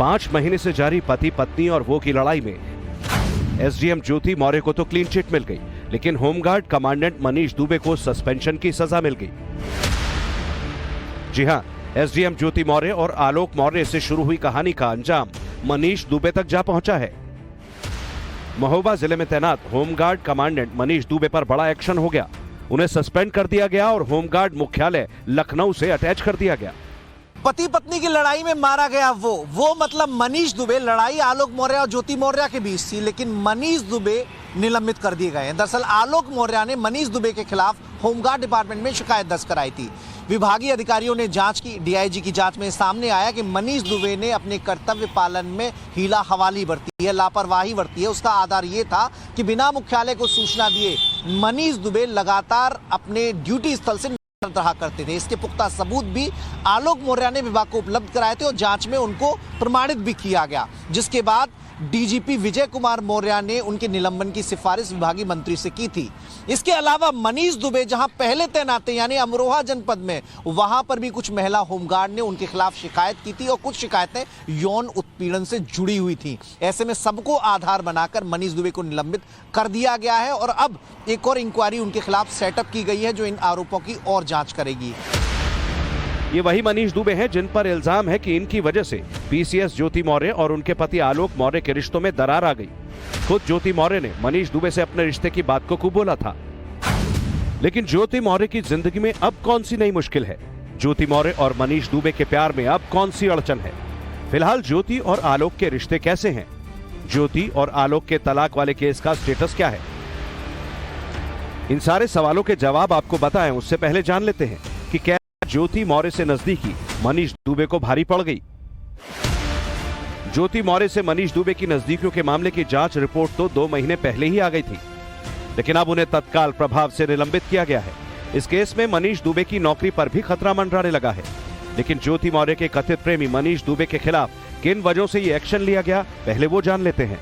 5 महीने से जारी पति पत्नी और वो की लड़ाई में एसडीएम ज्योति मौर्य को तो क्लीन चिट मिल गई, लेकिन होमगार्ड कमांडेंट मनीष दुबे को सस्पेंशन की सजा मिल गई। जी हां, एसडीएम ज्योति मौर्य और आलोक मौर्य से शुरू हुई कहानी का अंजाम मनीष दुबे तक जा पहुंचा है। महोबा जिले में तैनात होमगार्ड कमांडेंट मनीष दुबे पर बड़ा एक्शन हो गया। उन्हें सस्पेंड कर दिया गया और होमगार्ड मुख्यालय लखनऊ से अटैच कर दिया गया। पति पत्नी की लड़ाई में मारा गया वो मतलब मनीष दुबे। लड़ाई आलोक मौर्य और ज्योति मौर्य के बीच थी, लेकिन मनीष दुबे निलंबित कर दिए गए हैं। दरअसल आलोक मौर्य ने मनीष दुबे के खिलाफ होमगार्ड डिपार्टमेंट में शिकायत दर्ज कराई थी। विभागीय अधिकारियों ने जांच की। डीआईजी की जांच में सामने आया कि मनीष दुबे ने अपने कर्तव्य पालन में हीला हवाली बरती है, लापरवाही बरती है। उसका आधार ये था कि बिना मुख्यालय को सूचना दिए मनीष दुबे लगातार अपने ड्यूटी स्थल से रहा करते थे। इसके पुख्ता सबूत भी आलोक मौर्य ने विभाग को उपलब्ध कराए थे और जांच में उनको प्रमाणित भी किया गया, जिसके बाद डीजीपी विजय कुमार मौर्य ने उनके निलंबन की सिफारिश विभागीय मंत्री से की थी। इसके अलावा मनीष दुबे जहां पहले तैनात थे यानी अमरोहा जनपद में, वहां पर भी कुछ महिला होमगार्ड ने उनके खिलाफ शिकायत की थी और कुछ शिकायतें यौन उत्पीड़न से जुड़ी हुई थी। ऐसे में सबको आधार बनाकर मनीष दुबे को निलंबित कर दिया गया है और अब एक और इंक्वायरी उनके खिलाफ सेटअप की गई है जो इन आरोपों की और जांच करेगी। ये वही मनीष दुबे हैं जिन पर इल्जाम है कि इनकी वजह से पीसीएस ज्योति मौर्य और उनके पति आलोक मौर्य के रिश्तों में दरार आ गई। खुद ज्योति मौर्य ने मनीष दुबे से अपने रिश्ते की बात को कुबोला था। लेकिन ज्योति मौर्य की जिंदगी में अब कौन सी नई मुश्किल है? ज्योति मौर्य और मनीष दुबे के प्यार में अब कौन सी अड़चन है? फिलहाल ज्योति और आलोक के रिश्ते कैसे हैं? ज्योति और आलोक के तलाक वाले केस का स्टेटस क्या है? इन सारे सवालों के जवाब आपको बताएं उससे पहले जान लेते हैं कि क्या ज्योति मौर्य से नजदीकी मनीष दुबे को भारी पड़ गई। ज्योति मौर्य से मनीष दुबे की नजदीकियों के मामले की जांच रिपोर्ट तो 2 महीने पहले ही आ गई थी, लेकिन अब उन्हें तत्काल प्रभाव से निलंबित किया गया है। इस केस में मनीष दुबे की नौकरी पर भी खतरा मंडराने लगा है। लेकिन ज्योति मौर्य के कथित प्रेमी मनीष दुबे के खिलाफ किन वजहों से ये एक्शन लिया गया, पहले वो जान लेते हैं।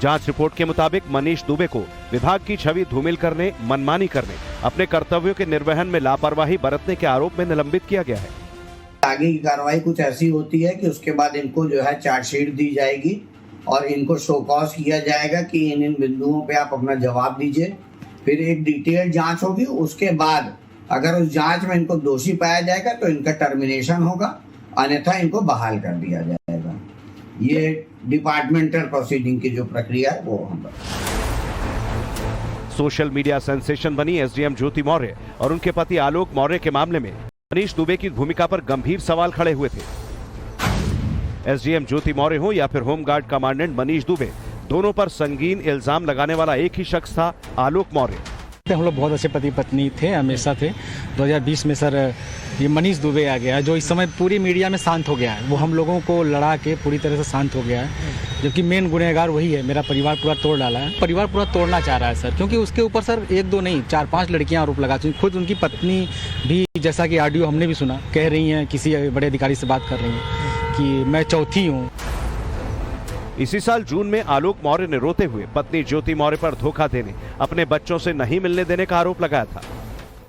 जांच रिपोर्ट के मुताबिक मनीष दुबे को विभाग की छवि धूमिल करने, मनमानी करने, अपने कर्तव्यों के निर्वहन में लापरवाही बरतने के आरोप में निलंबित किया गया है। आगे की कार्रवाई कुछ ऐसी होती है कि उसके बाद इनको जो है चार्जशीट दी जाएगी और इनको शो कॉज किया जाएगा कि इन बिंदुओं पे आप अपना जवाब दीजिए। फिर एक डिटेल जांच होगी। उसके बाद अगर उस जांच में इनको दोषी पाया जाएगा तो इनका टर्मिनेशन होगा, अन्यथा इनको बहाल कर दिया जाएगा। ये डिपार्टमेंटल प्रोसीडिंग की जो प्रक्रिया है वो हम सोशल मीडिया सेंसेशन बनी एसडीएम ज्योति मौर्य और उनके पति आलोक मौर्य के मामले में मनीष दुबे की भूमिका पर गंभीर सवाल खड़े हुए थे। एसडीएम ज्योति मौर्य हो या फिर होमगार्ड कमांडेंट मनीष दुबे, दोनों पर संगीन इल्जाम लगाने वाला एक ही शख्स था, आलोक मौर्य। हम लोग बहुत अच्छे पति पत्नी थे, हमेशा थे। 2020 में सर ये मनीष दुबे आ गया जो इस समय पूरी मीडिया में शांत हो गया है। वो हम लोगों को लड़ा के पूरी तरह से शांत हो गया है, जबकि मेन गुनहगार वही है। मेरा परिवार पूरा तोड़ डाला है, परिवार पूरा तोड़ना चाह रहा है सर, क्योंकि उसके ऊपर सर 1-2 नहीं 4-5 लड़कियां आरोप लगा चुकी। खुद उनकी पत्नी भी, जैसा कि ऑडियो हमने भी सुना, कह रही हैं, किसी बड़े अधिकारी से बात कर रही हैं कि मैं चौथी हूँ। इसी साल जून में आलोक मौर्य ने रोते हुए पत्नी ज्योति मौर्य पर धोखा देने, अपने बच्चों से नहीं मिलने देने का आरोप लगाया था।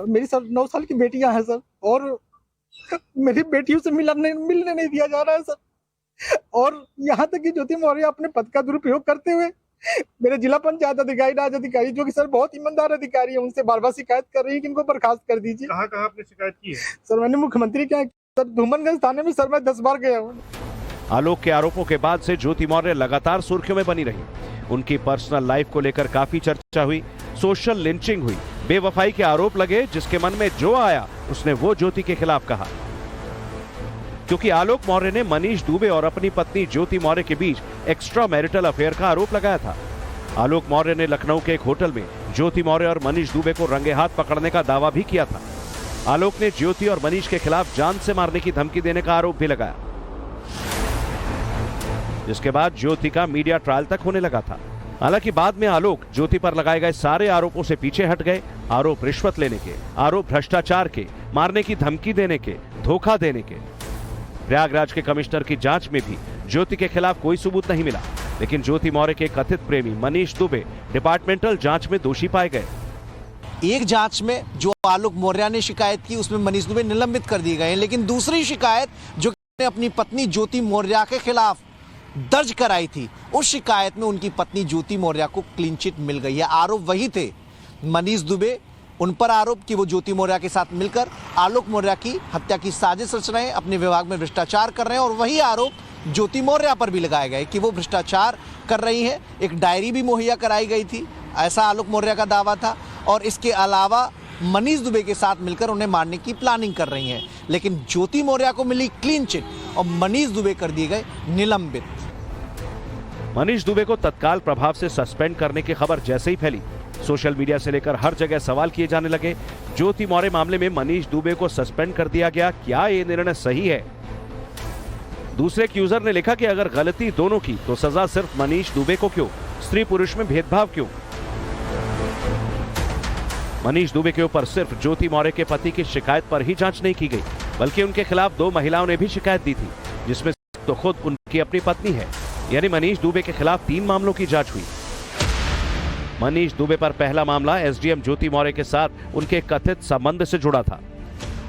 मेरी सर 9 साल की बेटियां हैं सर, और मेरी बेटियों से मिलने नहीं दिया जा रहा है सर। और यहाँ तक कि ज्योति मौर्य अपने पद का दुरुपयोग करते हुए मेरे जिला पंचायत अधिकारी, राज अधिकारी, जो कि सर बहुत ईमानदार अधिकारी है, उनसे बार-बार शिकायत कर रही है कि इनको बर्खास्त कर दीजिए। कहाँ आपने शिकायत की है? सर मैंने मुख्यमंत्री के सर धूमनगंज थाने में सर मैं 10 बार गया हूँ। आलोक के आरोपों के बाद से ज्योति मौर्य लगातार सुर्खियों में बनी रही। उनकी पर्सनल लाइफ को लेकर काफी चर्चा हुई, सोशल लिंचिंग हुई, बेवफाई के आरोप लगे। जिसके मन में जो आया उसने वो ज्योति के खिलाफ कहा, क्योंकि आलोक मौर्य ने मनीष दुबे और अपनी पत्नी ज्योति मौर्य के बीच एक्स्ट्रा मैरिटल अफेयर का आरोप लगाया था। आलोक मौर्य ने लखनऊ के एक होटल में ज्योति मौर्य और मनीष दुबे को रंगे हाथ पकड़ने का दावा भी किया था। आलोक ने ज्योति और मनीष के खिलाफ जान से मारने की धमकी देने का आरोप भी लगाया, जिसके बाद ज्योति का मीडिया ट्रायल तक होने लगा था। हालांकि बाद में आलोक ज्योति पर लगाए गए सारे आरोपों से पीछे हट गए। आरोप रिश्वत लेने के, आरोप भ्रष्टाचार के, मारने की धमकी देने के, धोखा देने के। प्रयागराज के कमिश्नर की जांच में भी ज्योति के खिलाफ कोई सबूत नहीं मिला, लेकिन ज्योति मौर्य के कथित प्रेमी मनीष दुबे डिपार्टमेंटल जांच में दोषी पाए गए। एक जांच में जो आलोक मौर्य ने शिकायत की उसमें मनीष दुबे निलंबित कर दिए गए, लेकिन दूसरी शिकायत जो ने अपनी पत्नी ज्योति मौर्य के खिलाफ दर्ज कराई थी, उस शिकायत में उनकी पत्नी ज्योति मौर्य को क्लीन चिट मिल गई है। आरोप वही थे, मनीष दुबे, उन पर आरोप कि वो ज्योति मौर्य के साथ मिलकर आलोक मौर्य की हत्या की साजिश रच रहे हैं, अपने विभाग में भ्रष्टाचार कर रहे हैं, और वही आरोप ज्योति मौर्य पर भी लगाए गए कि वो भ्रष्टाचार कर रही है। एक डायरी भी मुहैया कराई गई थी, ऐसा आलोक मौर्य का दावा था, और इसके अलावा मनीष दुबे के साथ मिलकर उन्हें मारने की प्लानिंग कर रही हैं। लेकिन ज्योति मौर्य को मिली क्लीन चिट और मनीष दुबे कर दिए गए निलंबित। मनीष दुबे को तत्काल प्रभाव से सस्पेंड करने की खबर जैसे ही फैली, सोशल मीडिया से लेकर हर जगह सवाल किए जाने लगे। ज्योति मौर्य मामले में मनीष दुबे को सस्पेंड कर दिया गया, क्या ये निर्णय सही है? दूसरे एक यूजर ने लिखा कि अगर गलती दोनों की तो सजा सिर्फ मनीष दुबे को क्यों, स्त्री पुरुष में भेदभाव क्यों? मनीष दुबे के ऊपर सिर्फ ज्योति मौर्य के पति की शिकायत पर ही जांच नहीं की गई, बल्कि उनके खिलाफ 2 महिलाओं ने भी शिकायत दी थी, जिसमें तो खुद उनकी अपनी पत्नी है। यानी मनीष दुबे के खिलाफ 3 मामलों की जांच हुई। मनीष दुबे पर पहला मामला एसडीएम ज्योति मौर्य के साथ उनके कथित संबंध से जुड़ा था।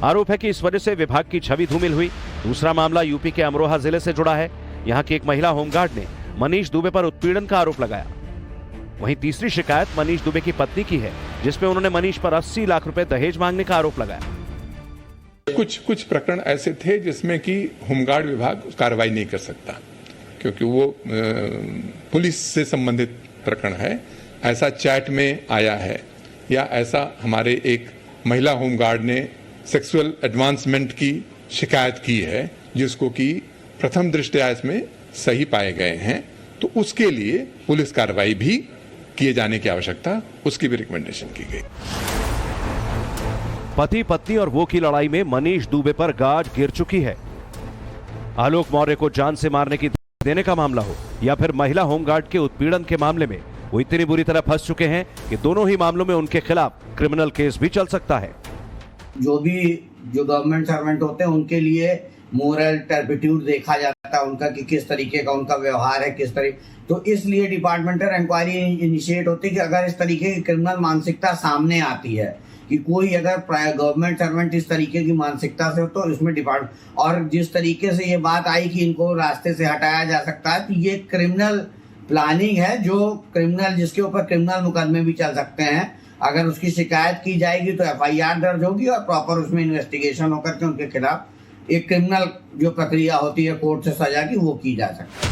आरोप है कि इस वजह से विभाग की छवि धूमिल हुई। दूसरा मामला यूपी के अमरोहा जिले से जुड़ा है। यहां की एक महिला होमगार्ड ने मनीष दुबे पर उत्पीड़न का आरोप लगाया। वहीं तीसरी शिकायत मनीष दुबे की पत्नी की है, जिसमें उन्होंने मनीष पर 80 लाख रुपए दहेज मांगने का आरोप लगाया। कुछ प्रकरण ऐसे थे जिसमें कि होमगार्ड विभाग कार्रवाई नहीं कर सकता, क्योंकि वो पुलिस से संबंधित प्रकरण है। ऐसा चैट में आया है, या ऐसा हमारे एक महिला होमगार्ड ने सेक्सुअल एडवांसमेंट की शिकायत की है, जिसको कि प्रथम दृष्टया इसमें सही पाए गए हैं, तो उसके लिए पुलिस कार्रवाई भी किए जाने की आवश्यकता, उसकी भी रिकमेंडेशन की गई। पति पत्नी और वो की लड़ाई में मनीष दुबे पर गाज गिर चुकी है। आलोक मौर्य को जान से मारने की देने का मामला हो या फिर महिला होमगार्ड के उत्पीड़न के मामले में वो इतनी बुरी तरह फंस चुके हैं कि दोनों ही मामलों में उनके खिलाफ क्रिमिनल केस भी चल सकता है। जो गवर्नमेंट सर्वेंट होते हैं उनके लिए मोरल टर्पिट्यूड देखा जाता है उनका, कि किस तरीके का उनका व्यवहार है, किस तरीके। तो इसलिए डिपार्टमेंटल इंक्वायरी इनिशिएट होती है कि अगर इस तरीके की क्रिमिनल मानसिकता सामने आती है कि कोई अगर गवर्नमेंट सर्वेंट इस तरीके की मानसिकता से हो, तो इसमें डिपार्टमेंट, और जिस तरीके से ये बात आई कि इनको रास्ते से हटाया जा सकता है, तो ये क्रिमिनल प्लानिंग है, जो क्रिमिनल, जिसके ऊपर क्रिमिनल मुकदमे भी चल सकते हैं। अगर उसकी शिकायत की जाएगी तो FIR दर्ज होगी और प्रॉपर उसमें इन्वेस्टिगेशन होकर के उनके खिलाफ एक क्रिमिनल जो प्रक्रिया होती है कोर्ट से सजा की, वो की जा सकती है।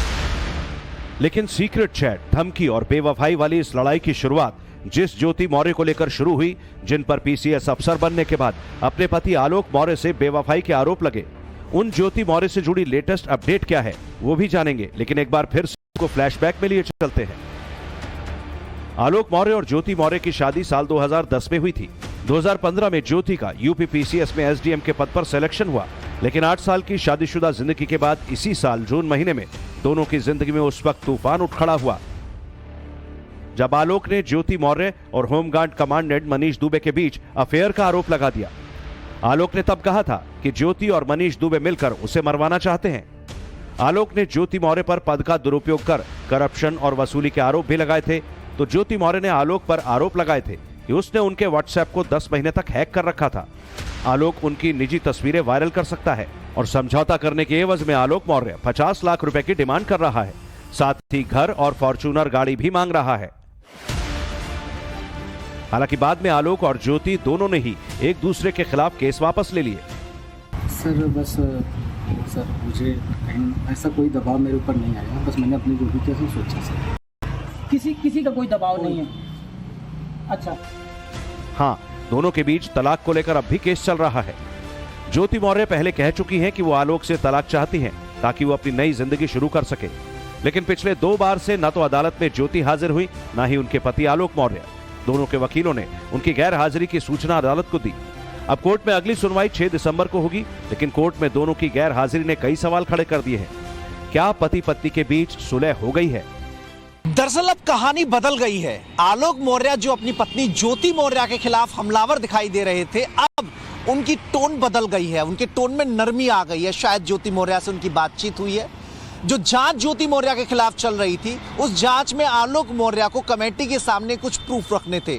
लेकिन सीक्रेट चैट, धमकी और बेवफाई वाली इस लड़ाई की शुरुआत जिस ज्योति मौर्य को लेकर शुरू हुई, जिन पर PCS अफसर बनने के बाद अपने पति आलोक मौर्य से बेवफाई के आरोप लगे, उन ज्योति मौर्य से जुड़ी लेटेस्ट अपडेट क्या है वो भी जानेंगे। लेकिन एक बार फिर को फ्लैशबैक में लिए चलते हैं। आलोक मौर्य और ज्योति मौर्य की शादी साल 2010 में हुई थी। 2015 में ज्योति का यूपी PCS में SDM के पद पर सिलेक्शन हुआ, लेकिन 8 साल की शादीशुदा जिंदगी के बाद इसी साल जून महीने में दोनों की जिंदगी में उस वक्त तूफान उठ खड़ा हुआ, जब आलोक ने ज्योति मौर्य और होमगार्ड कमांडेंट मनीष दुबे के बीच अफेयर का आरोप लगा दिया। आलोक ने तब कहा था कि ज्योति और मनीष दुबे मिलकर उसे मरवाना चाहते हैं। आलोक ने ज्योति मौर्य पर पद का दुरुपयोग कर करप्शन और वसूली के आरोप भी लगाए थे। तो ज्योति मौर्य ने आलोक पर आरोप लगाए थे कि उसने उनके व्हाट्सएप को 10 महीने तक हैक कर रखा था। आलोक उनकी निजी तस्वीरें वायरल कर सकता है और समझौता करने के एवज में आलोक मौर्य 50 लाख रुपए की डिमांड कर रहा है। साथ ही घर और फॉर्च्यूनर गाड़ी भी मांग रहा है। हालांकि बाद में आलोक और ज्योति दोनों ने ही एक दूसरे के खिलाफ केस वापस ले लिए। सर मुझे ऐसा कोई दबाव मेरे ऊपर नहीं आया, बस मैंने अपनी जो भी कैसे सोचा सर। किसी का कोई दबाव नहीं है। अच्छा, हाँ, दोनों के बीच तलाक को लेकर अब भी केस चल रहा है। ज्योति मौर्य पहले कह चुकी हैं कि वो आलोक से तलाक चाहती हैं ताकि वो अपनी नई जिंदगी शुरू कर सके, लेकिन पिछले 2 बार से न तो अदालत में ज्योति हाजिर हुई, न ही उनके पति आलोक मौर्य। दोनों के वकीलों ने उनकी गैर हाजिरी की सूचना अदालत को दी। अब कोर्ट में अगली सुनवाई 6 दिसंबर को होगी, लेकिन कोर्ट में दोनों की गैर हाजिरी ने कई सवाल खड़े कर दिए हैं। क्या पति पत्नी के बीच सुलह हो गई है? दरअसल अब कहानी बदल गई है। आलोक मौर्य जो अपनी पत्नी ज्योति मौर्य के खिलाफ हमलावर दिखाई दे रहे थे, अब उनकी टोन बदल गई है, उनके टोन में नरमी आ गई है। शायद ज्योति मौर्य से उनकी बातचीत हुई है। जो जांच ज्योति मौर्य के खिलाफ चल रही थी, उस जांच में आलोक मौर्य को कमेटी के सामने कुछ प्रूफ रखने थे।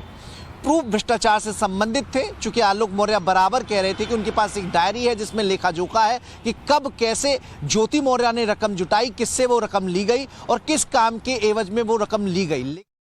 प्रूफ भ्रष्टाचार से संबंधित थे। चूंकि आलोक मौर्य बराबर कह रहे थे कि उनके पास एक डायरी है जिसमें लेखा जोखा है कि कब कैसे ज्योति मौर्य ने रकम जुटाई, किससे वो रकम ली गई और किस काम के एवज में वो रकम ली गई।